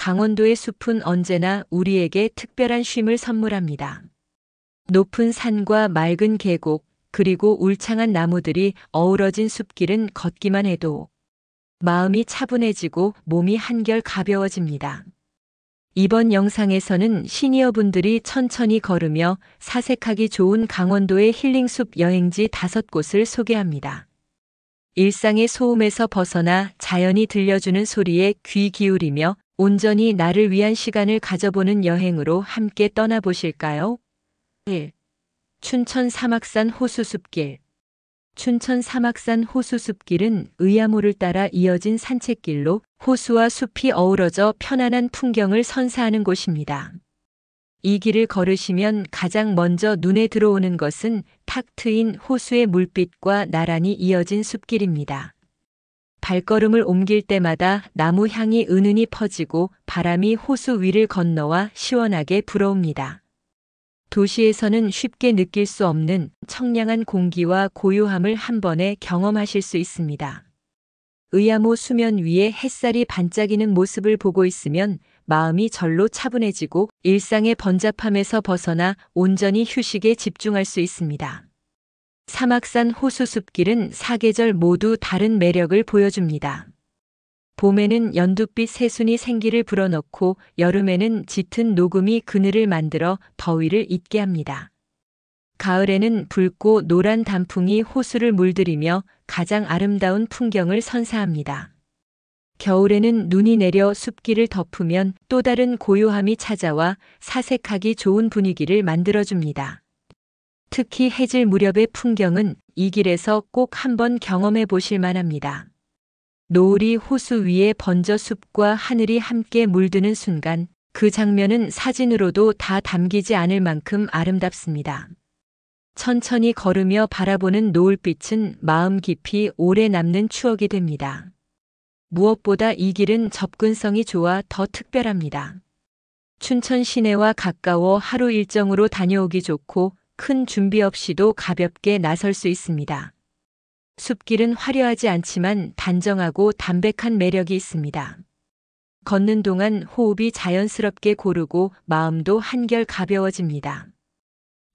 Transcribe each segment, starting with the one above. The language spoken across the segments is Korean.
강원도의 숲은 언제나 우리에게 특별한 쉼을 선물합니다. 높은 산과 맑은 계곡, 그리고 울창한 나무들이 어우러진 숲길은 걷기만 해도 마음이 차분해지고 몸이 한결 가벼워집니다. 이번 영상에서는 시니어분들이 천천히 걸으며 사색하기 좋은 강원도의 힐링숲 여행지 5곳을 소개합니다. 일상의 소음에서 벗어나 자연이 들려주는 소리에 귀 기울이며 온전히 나를 위한 시간을 가져보는 여행으로 함께 떠나보실까요? 1. 춘천 사막산 호수숲길. 춘천 사막산 호수숲길은 의암호를 따라 이어진 산책길로 호수와 숲이 어우러져 편안한 풍경을 선사하는 곳입니다. 이 길을 걸으시면 가장 먼저 눈에 들어오는 것은 탁 트인 호수의 물빛과 나란히 이어진 숲길입니다. 발걸음을 옮길 때마다 나무 향이 은은히 퍼지고 바람이 호수 위를 건너와 시원하게 불어옵니다. 도시에서는 쉽게 느낄 수 없는 청량한 공기와 고요함을 한 번에 경험하실 수 있습니다. 의암호 수면 위에 햇살이 반짝이는 모습을 보고 있으면 마음이 절로 차분해지고 일상의 번잡함에서 벗어나 온전히 휴식에 집중할 수 있습니다. 사막산 호수숲길은 사계절 모두 다른 매력을 보여줍니다. 봄에는 연두빛 새순이 생기를 불어넣고 여름에는 짙은 녹음이 그늘을 만들어 더위를 잊게 합니다. 가을에는 붉고 노란 단풍이 호수를 물들이며 가장 아름다운 풍경을 선사합니다. 겨울에는 눈이 내려 숲길을 덮으면 또 다른 고요함이 찾아와 사색하기 좋은 분위기를 만들어줍니다. 특히 해질 무렵의 풍경은 이 길에서 꼭 한번 경험해 보실 만합니다. 노을이 호수 위에 번져 숲과 하늘이 함께 물드는 순간 그 장면은 사진으로도 다 담기지 않을 만큼 아름답습니다. 천천히 걸으며 바라보는 노을빛은 마음 깊이 오래 남는 추억이 됩니다. 무엇보다 이 길은 접근성이 좋아 더 특별합니다. 춘천 시내와 가까워 하루 일정으로 다녀오기 좋고 큰 준비 없이도 가볍게 나설 수 있습니다. 숲길은 화려하지 않지만 단정하고 담백한 매력이 있습니다. 걷는 동안 호흡이 자연스럽게 고르고 마음도 한결 가벼워집니다.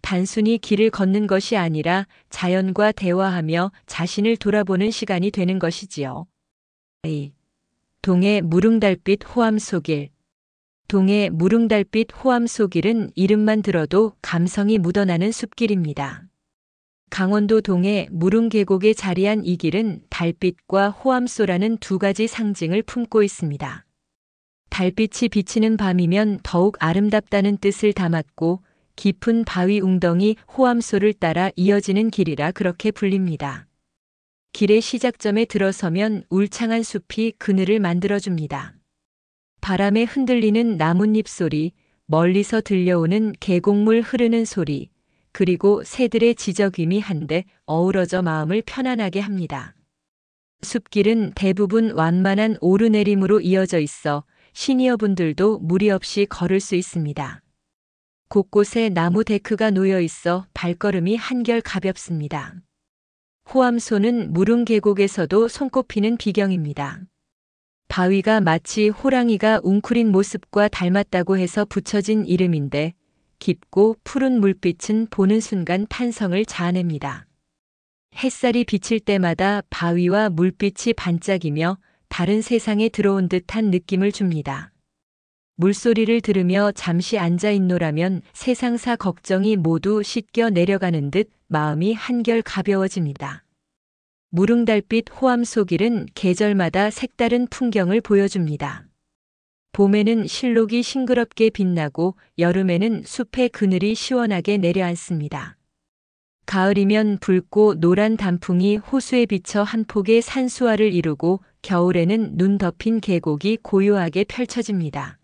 단순히 길을 걷는 것이 아니라 자연과 대화하며 자신을 돌아보는 시간이 되는 것이지요. 동해 무릉달빛 호암소길. 동해 무릉달빛 호암소길은 이름만 들어도 감성이 묻어나는 숲길입니다. 강원도 동해 무릉계곡에 자리한 이 길은 달빛과 호암소라는 두 가지 상징을 품고 있습니다. 달빛이 비치는 밤이면 더욱 아름답다는 뜻을 담았고 깊은 바위 웅덩이 호암소를 따라 이어지는 길이라 그렇게 불립니다. 길의 시작점에 들어서면 울창한 숲이 그늘을 만들어줍니다. 바람에 흔들리는 나뭇잎 소리, 멀리서 들려오는 계곡물 흐르는 소리, 그리고 새들의 지저귀미 한데 어우러져 마음을 편안하게 합니다. 숲길은 대부분 완만한 오르내림으로 이어져 있어 시니어분들도 무리 없이 걸을 수 있습니다. 곳곳에 나무 데크가 놓여 있어 발걸음이 한결 가볍습니다. 호암소는 무릉계곡에서도 손꼽히는 비경입니다. 바위가 마치 호랑이가 웅크린 모습과 닮았다고 해서 붙여진 이름인데 깊고 푸른 물빛은 보는 순간 탄성을 자아냅니다. 햇살이 비칠 때마다 바위와 물빛이 반짝이며 다른 세상에 들어온 듯한 느낌을 줍니다. 물소리를 들으며 잠시 앉아 있노라면 세상사 걱정이 모두 씻겨 내려가는 듯 마음이 한결 가벼워집니다. 무릉달빛 호암소길은 계절마다 색다른 풍경을 보여줍니다. 봄에는 실록이 싱그럽게 빛나고 여름에는 숲의 그늘이 시원하게 내려앉습니다. 가을이면 붉고 노란 단풍이 호수에 비쳐 한 폭의 산수화를 이루고 겨울에는 눈 덮인 계곡이 고요하게 펼쳐집니다.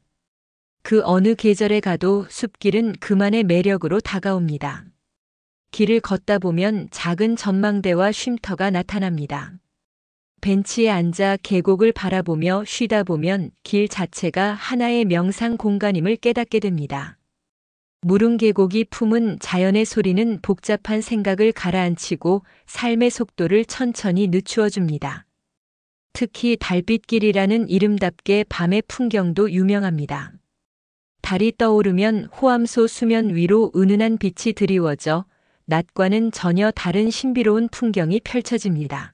그 어느 계절에 가도 숲길은 그만의 매력으로 다가옵니다. 길을 걷다 보면 작은 전망대와 쉼터가 나타납니다. 벤치에 앉아 계곡을 바라보며 쉬다 보면 길 자체가 하나의 명상 공간임을 깨닫게 됩니다. 무릉계곡이 품은 자연의 소리는 복잡한 생각을 가라앉히고 삶의 속도를 천천히 늦추어 줍니다. 특히 달빛길이라는 이름답게 밤의 풍경도 유명합니다. 달이 떠오르면 호암소 수면 위로 은은한 빛이 드리워져 낮과는 전혀 다른 신비로운 풍경이 펼쳐집니다.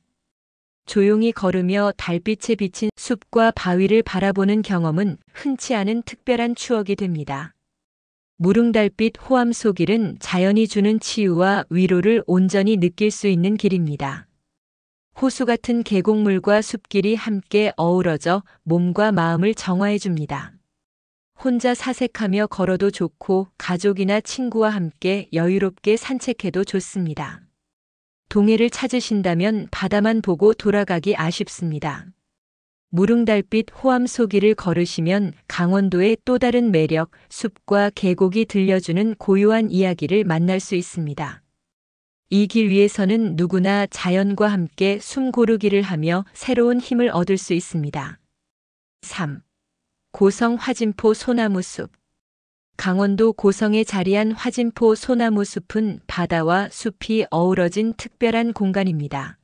조용히 걸으며 달빛에 비친 숲과 바위를 바라보는 경험은 흔치 않은 특별한 추억이 됩니다. 무릉달빛 호암소 길은 자연이 주는 치유와 위로를 온전히 느낄 수 있는 길입니다. 호수 같은 계곡물과 숲길이 함께 어우러져 몸과 마음을 정화해 줍니다. 혼자 사색하며 걸어도 좋고 가족이나 친구와 함께 여유롭게 산책해도 좋습니다. 동해를 찾으신다면 바다만 보고 돌아가기 아쉽습니다. 무릉달빛 호암소 길을 걸으시면 강원도의 또 다른 매력, 숲과 계곡이 들려주는 고요한 이야기를 만날 수 있습니다. 이 길 위에서는 누구나 자연과 함께 숨 고르기를 하며 새로운 힘을 얻을 수 있습니다. 3. 고성 화진포 소나무숲. 강원도 고성에 자리한 화진포 소나무숲은 바다와 숲이 어우러진 특별한 공간입니다.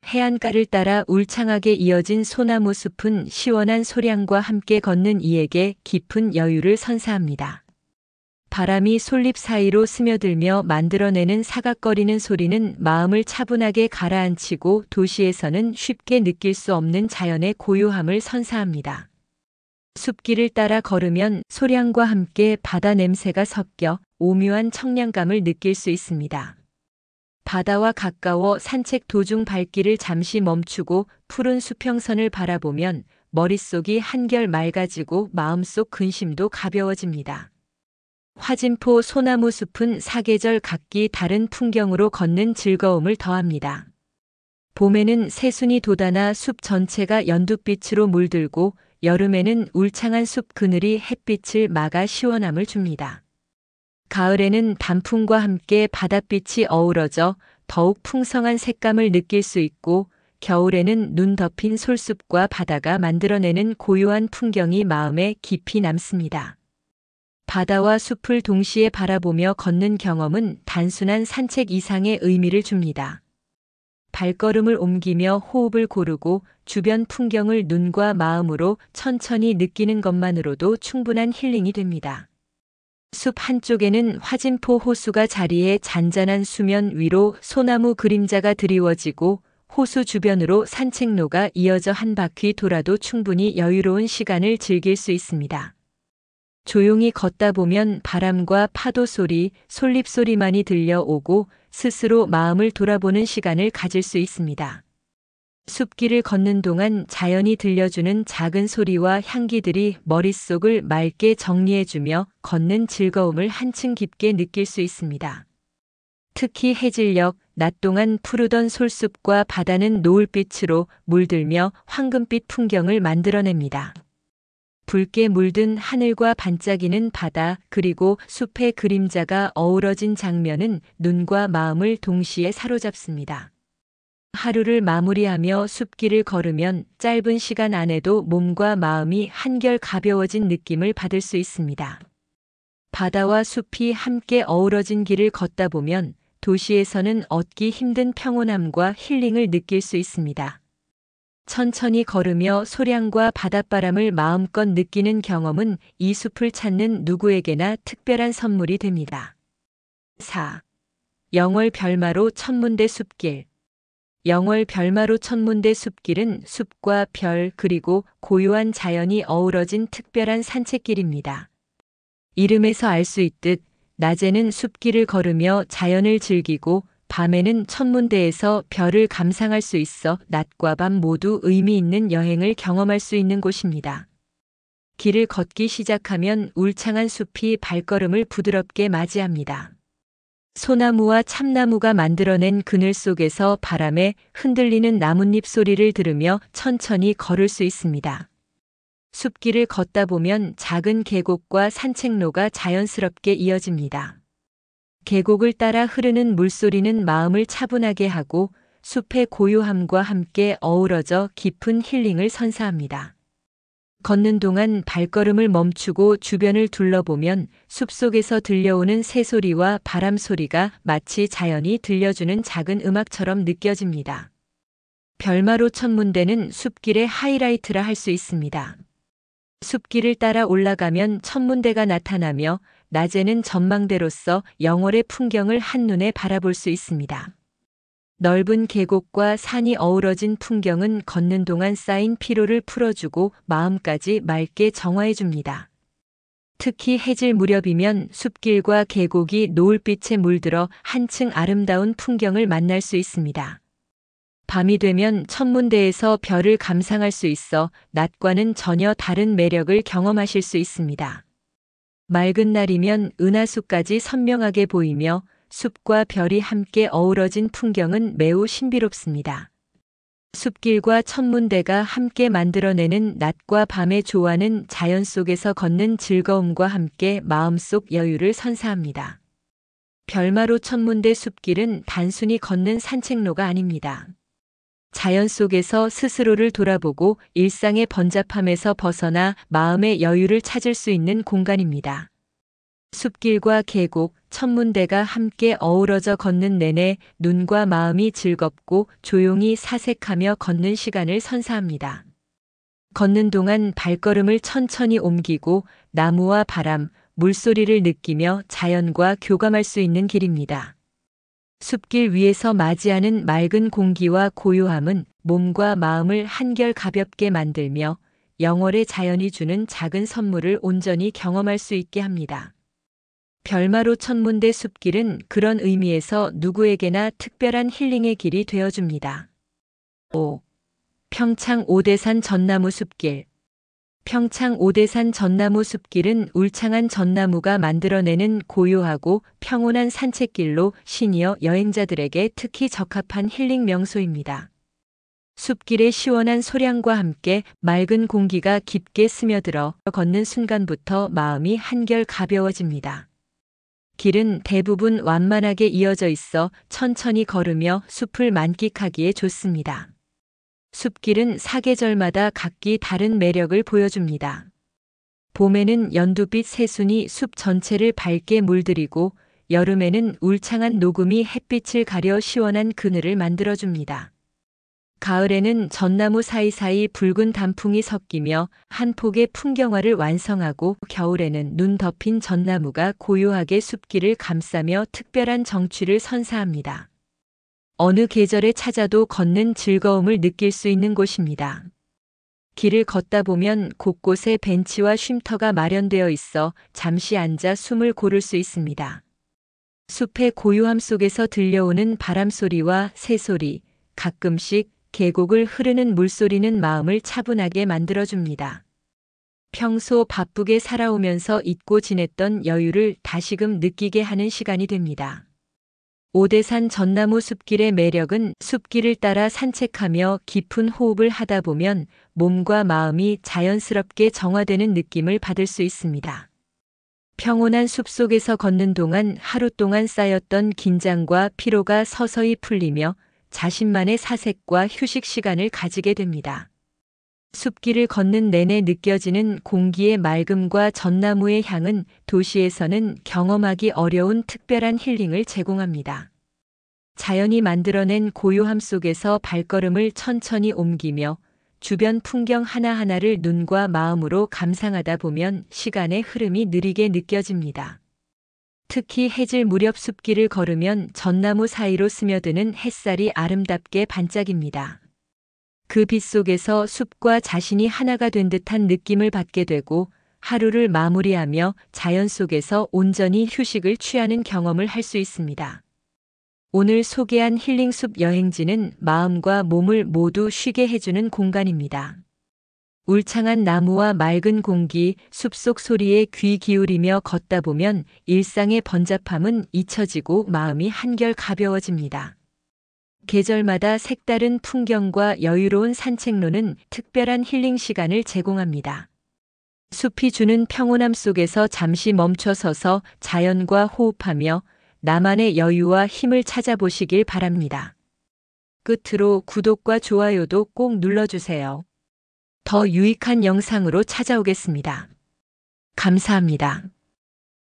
해안가를 따라 울창하게 이어진 소나무숲은 시원한 소량과 함께 걷는 이에게 깊은 여유를 선사합니다. 바람이 솔잎 사이로 스며들며 만들어내는 사각거리는 소리는 마음을 차분하게 가라앉히고 도시에서는 쉽게 느낄 수 없는 자연의 고요함을 선사합니다. 숲길을 따라 걸으면 소량과 함께 바다 냄새가 섞여 오묘한 청량감을 느낄 수 있습니다. 바다와 가까워 산책 도중 발길을 잠시 멈추고 푸른 수평선을 바라보면 머릿속이 한결 맑아지고 마음속 근심도 가벼워집니다. 화진포 소나무숲은 사계절 각기 다른 풍경으로 걷는 즐거움을 더합니다. 봄에는 새순이 돋아나 숲 전체가 연두빛으로 물들고 여름에는 울창한 숲 그늘이 햇빛을 막아 시원함을 줍니다. 가을에는 단풍과 함께 바닷빛이 어우러져 더욱 풍성한 색감을 느낄 수 있고 겨울에는 눈 덮인 솔숲과 바다가 만들어내는 고요한 풍경이 마음에 깊이 남습니다. 바다와 숲을 동시에 바라보며 걷는 경험은 단순한 산책 이상의 의미를 줍니다. 발걸음을 옮기며 호흡을 고르고 주변 풍경을 눈과 마음으로 천천히 느끼는 것만으로도 충분한 힐링이 됩니다. 숲 한쪽에는 화진포 호수가 자리해 잔잔한 수면 위로 소나무 그림자가 드리워지고 호수 주변으로 산책로가 이어져 한 바퀴 돌아도 충분히 여유로운 시간을 즐길 수 있습니다. 조용히 걷다 보면 바람과 파도 소리, 솔잎 소리만이 들려오고 스스로 마음을 돌아보는 시간을 가질 수 있습니다. 숲길을 걷는 동안 자연이 들려주는 작은 소리와 향기들이 머릿속을 맑게 정리해주며 걷는 즐거움을 한층 깊게 느낄 수 있습니다. 특히 해질녘, 낮 동안 푸르던 솔숲과 바다는 노을빛으로 물들며 황금빛 풍경을 만들어냅니다. 붉게 물든 하늘과 반짝이는 바다 그리고 숲의 그림자가 어우러진 장면은 눈과 마음을 동시에 사로잡습니다. 하루를 마무리하며 숲길을 걸으면 짧은 시간 안에도 몸과 마음이 한결 가벼워진 느낌을 받을 수 있습니다. 바다와 숲이 함께 어우러진 길을 걷다 보면 도시에서는 얻기 힘든 평온함과 힐링을 느낄 수 있습니다. 천천히 걸으며 소량과 바닷바람을 마음껏 느끼는 경험은 이 숲을 찾는 누구에게나 특별한 선물이 됩니다. 4. 영월 별마로 천문대 숲길. 영월 별마로 천문대 숲길은 숲과 별 그리고 고요한 자연이 어우러진 특별한 산책길입니다. 이름에서 알 수 있듯 낮에는 숲길을 걸으며 자연을 즐기고 밤에는 천문대에서 별을 감상할 수 있어 낮과 밤 모두 의미 있는 여행을 경험할 수 있는 곳입니다. 길을 걷기 시작하면 울창한 숲이 발걸음을 부드럽게 맞이합니다. 소나무와 참나무가 만들어낸 그늘 속에서 바람에 흔들리는 나뭇잎 소리를 들으며 천천히 걸을 수 있습니다. 숲길을 걷다 보면 작은 계곡과 산책로가 자연스럽게 이어집니다. 계곡을 따라 흐르는 물소리는 마음을 차분하게 하고 숲의 고요함과 함께 어우러져 깊은 힐링을 선사합니다. 걷는 동안 발걸음을 멈추고 주변을 둘러보면 숲속에서 들려오는 새소리와 바람 소리가 마치 자연이 들려주는 작은 음악처럼 느껴집니다. 별마로 천문대는 숲길의 하이라이트라 할 수 있습니다. 숲길을 따라 올라가면 천문대가 나타나며 낮에는 전망대로서 영월의 풍경을 한눈에 바라볼 수 있습니다. 넓은 계곡과 산이 어우러진 풍경은 걷는 동안 쌓인 피로를 풀어주고 마음까지 맑게 정화해줍니다. 특히 해질 무렵이면 숲길과 계곡이 노을빛에 물들어 한층 아름다운 풍경을 만날 수 있습니다. 밤이 되면 천문대에서 별을 감상할 수 있어 낮과는 전혀 다른 매력을 경험하실 수 있습니다. 맑은 날이면 은하수까지 선명하게 보이며 숲과 별이 함께 어우러진 풍경은 매우 신비롭습니다. 숲길과 천문대가 함께 만들어내는 낮과 밤의 조화는 자연 속에서 걷는 즐거움과 함께 마음속 여유를 선사합니다. 별마로 천문대 숲길은 단순히 걷는 산책로가 아닙니다. 자연 속에서 스스로를 돌아보고 일상의 번잡함에서 벗어나 마음의 여유를 찾을 수 있는 공간입니다. 숲길과 계곡, 천문대가 함께 어우러져 걷는 내내 눈과 마음이 즐겁고 조용히 사색하며 걷는 시간을 선사합니다. 걷는 동안 발걸음을 천천히 옮기고 나무와 바람, 물소리를 느끼며 자연과 교감할 수 있는 길입니다. 숲길 위에서 맞이하는 맑은 공기와 고요함은 몸과 마음을 한결 가볍게 만들며 영월의 자연이 주는 작은 선물을 온전히 경험할 수 있게 합니다. 별마로 천문대 숲길은 그런 의미에서 누구에게나 특별한 힐링의 길이 되어줍니다. 5. 평창 오대산 전나무 숲길. 평창 오대산 전나무 숲길은 울창한 전나무가 만들어내는 고요하고 평온한 산책길로 시니어 여행자들에게 특히 적합한 힐링 명소입니다. 숲길의 시원한 소량과 함께 맑은 공기가 깊게 스며들어 걷는 순간부터 마음이 한결 가벼워집니다. 길은 대부분 완만하게 이어져 있어 천천히 걸으며 숲을 만끽하기에 좋습니다. 숲길은 사계절마다 각기 다른 매력을 보여줍니다. 봄에는 연두빛 새순이 숲 전체를 밝게 물들이고 여름에는 울창한 녹음이 햇빛을 가려 시원한 그늘을 만들어줍니다. 가을에는 전나무 사이사이 붉은 단풍이 섞이며 한 폭의 풍경화를 완성하고 겨울에는 눈 덮인 전나무가 고요하게 숲길을 감싸며 특별한 정취를 선사합니다. 어느 계절에 찾아도 걷는 즐거움을 느낄 수 있는 곳입니다. 길을 걷다 보면 곳곳에 벤치와 쉼터가 마련되어 있어 잠시 앉아 숨을 고를 수 있습니다. 숲의 고요함 속에서 들려오는 바람소리와 새소리, 가끔씩 계곡을 흐르는 물소리는 마음을 차분하게 만들어줍니다. 평소 바쁘게 살아오면서 잊고 지냈던 여유를 다시금 느끼게 하는 시간이 됩니다. 오대산 전나무 숲길의 매력은 숲길을 따라 산책하며 깊은 호흡을 하다 보면 몸과 마음이 자연스럽게 정화되는 느낌을 받을 수 있습니다. 평온한 숲속에서 걷는 동안 하루 동안 쌓였던 긴장과 피로가 서서히 풀리며 자신만의 사색과 휴식 시간을 가지게 됩니다. 숲길을 걷는 내내 느껴지는 공기의 맑음과 전나무의 향은 도시에서는 경험하기 어려운 특별한 힐링을 제공합니다. 자연이 만들어낸 고요함 속에서 발걸음을 천천히 옮기며 주변 풍경 하나하나를 눈과 마음으로 감상하다 보면 시간의 흐름이 느리게 느껴집니다. 특히 해질 무렵 숲길을 걸으면 전나무 사이로 스며드는 햇살이 아름답게 반짝입니다. 그 빛 속에서 숲과 자신이 하나가 된 듯한 느낌을 받게 되고 하루를 마무리하며 자연 속에서 온전히 휴식을 취하는 경험을 할 수 있습니다. 오늘 소개한 힐링숲 여행지는 마음과 몸을 모두 쉬게 해주는 공간입니다. 울창한 나무와 맑은 공기, 숲속 소리에 귀 기울이며 걷다 보면 일상의 번잡함은 잊혀지고 마음이 한결 가벼워집니다. 계절마다 색다른 풍경과 여유로운 산책로는 특별한 힐링 시간을 제공합니다. 숲이 주는 평온함 속에서 잠시 멈춰서서 자연과 호흡하며 나만의 여유와 힘을 찾아보시길 바랍니다. 끝으로 구독과 좋아요도 꼭 눌러주세요. 더 유익한 영상으로 찾아오겠습니다. 감사합니다.